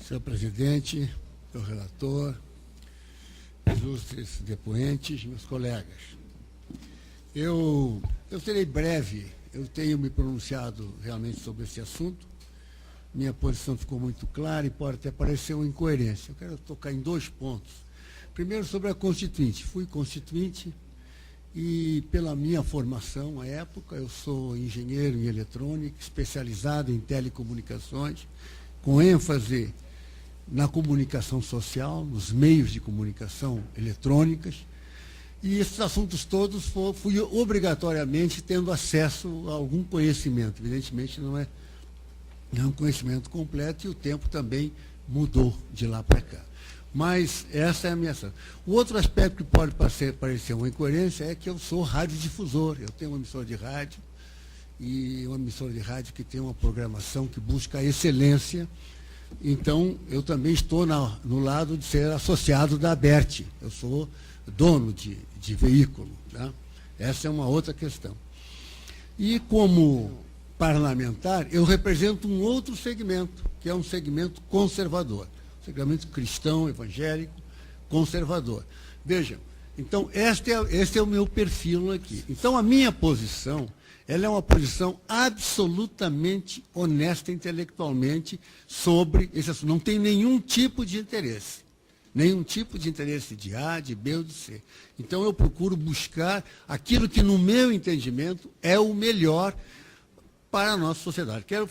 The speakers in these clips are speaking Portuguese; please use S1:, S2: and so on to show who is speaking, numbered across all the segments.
S1: Senhor presidente, senhor relator, ilustres depoentes, meus colegas. Eu serei breve, eu tenho me pronunciado realmente sobre esse assunto. Minha posição ficou muito clara e pode até parecer uma incoerência. Eu quero tocar em dois pontos. Primeiro, sobre a Constituinte. Fui constituinte e, pela minha formação à época, eu sou engenheiro em eletrônica, especializado em telecomunicações, com ênfase na comunicação social, nos meios de comunicação eletrônicas. E esses assuntos todos fui obrigatoriamente tendo acesso a algum conhecimento. Evidentemente, não é um conhecimento completo e o tempo também mudou de lá para cá. Mas essa é a minha ação. O outro aspecto que pode parecer uma incoerência é que eu sou radiodifusor. Eu tenho uma emissora de rádio, e uma emissora de rádio que tem uma programação que busca a excelência. Então, eu também estou no lado de ser associado da ABERT. Eu sou dono de veículo. Tá? Essa é uma outra questão. E como parlamentar, eu represento um outro segmento, que é um segmento conservador. Segmento cristão, evangélico, conservador. Vejam, então, este é o meu perfil aqui. Então, a minha posição, ela é uma posição absolutamente honesta intelectualmente sobre esse assunto. Não tem nenhum tipo de interesse. Nenhum tipo de interesse de A, de B ou de C. Então, eu procuro buscar aquilo que, no meu entendimento, é o melhor para a nossa sociedade. Quero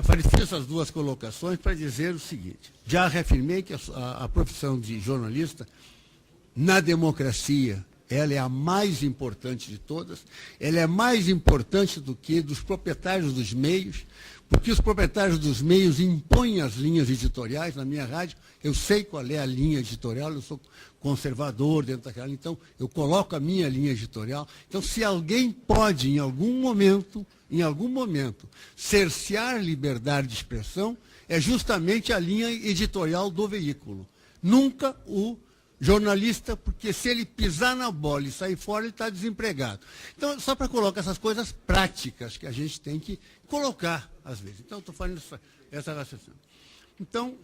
S1: fazer essas duas colocações para dizer o seguinte. Já reafirmei que a profissão de jornalista, na democracia, ela é a mais importante de todas. Ela é mais importante do que dos proprietários dos meios, porque os proprietários dos meios impõem as linhas editoriais. Na minha rádio, eu sei qual é a linha editorial, eu sou conservador dentro daquela, então eu coloco a minha linha editorial. Então, se alguém pode, em algum momento, cercear liberdade de expressão, é justamente a linha editorial do veículo. Nunca o jornalista, porque se ele pisar na bola e sair fora, ele está desempregado. Então, só para colocar essas coisas práticas que a gente tem que colocar, às vezes. Então, estou fazendo essa raciocínio. Então,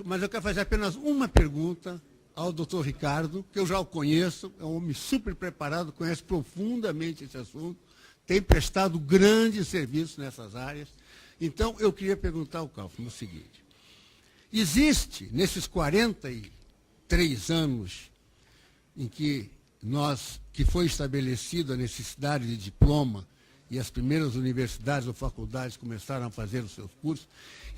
S1: mas eu quero fazer apenas uma pergunta ao doutor Ricardo, que eu já o conheço, é um homem super preparado, conhece profundamente esse assunto, tem prestado grandes serviços nessas áreas. Então, eu queria perguntar ao Kaufmann o seguinte. Existe, nesses 43 anos em que foi estabelecida a necessidade de diploma e as primeiras universidades ou faculdades começaram a fazer os seus cursos,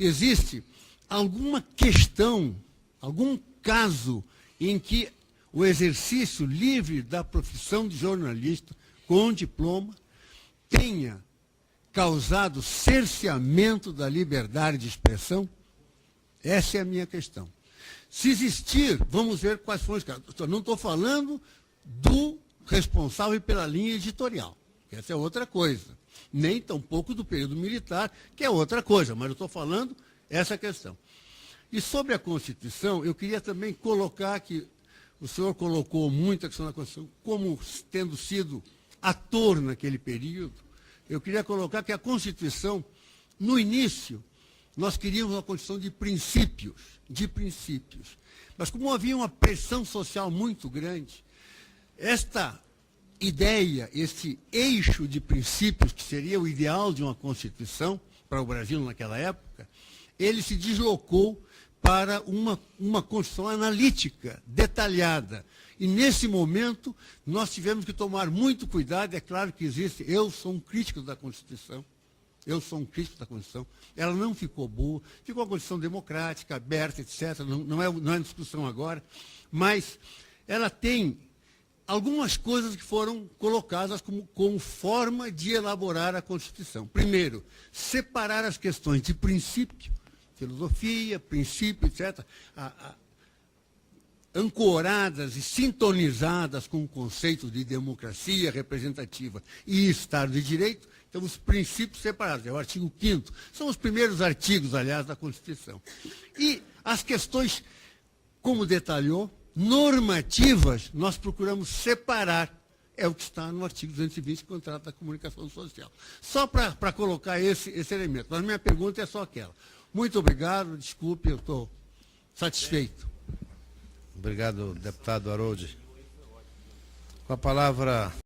S1: existe alguma questão, algum caso em que o exercício livre da profissão de jornalista com diploma tenha causado cerceamento da liberdade de expressão? Essa é a minha questão. Se existir, vamos ver quais foram os casos. Não estou falando do responsável pela linha editorial, que essa é outra coisa. Nem tampouco do período militar, que é outra coisa, mas eu estou falando essa questão. E sobre a Constituição, eu queria também colocar que o senhor colocou muito a questão da Constituição como tendo sido ator naquele período. Eu queria colocar que a Constituição, no início, nós queríamos uma Constituição de princípios. Mas como havia uma pressão social muito grande, esta ideia, esse eixo de princípios, que seria o ideal de uma Constituição para o Brasil naquela época, ele se deslocou para uma Constituição analítica, detalhada. E, nesse momento, nós tivemos que tomar muito cuidado. É claro que existe, eu sou um crítico da Constituição, ela não ficou boa, ficou uma Constituição democrática, aberta, etc., não é discussão agora, mas ela tem algumas coisas que foram colocadas como forma de elaborar a Constituição. Primeiro, separar as questões de princípio, filosofia, princípio, etc., ancoradas e sintonizadas com o conceito de democracia representativa e Estado de Direito. Então, os princípios separados, é o artigo 5º, são os primeiros artigos, aliás, da Constituição. E as questões, como detalhou, normativas, nós procuramos separar. É o que está no artigo 220 do Contrato da Comunicação Social. Só para colocar esse elemento. Mas minha pergunta é só aquela. Muito obrigado, desculpe, eu estou satisfeito.
S2: Obrigado, deputado Harold. Com a palavra...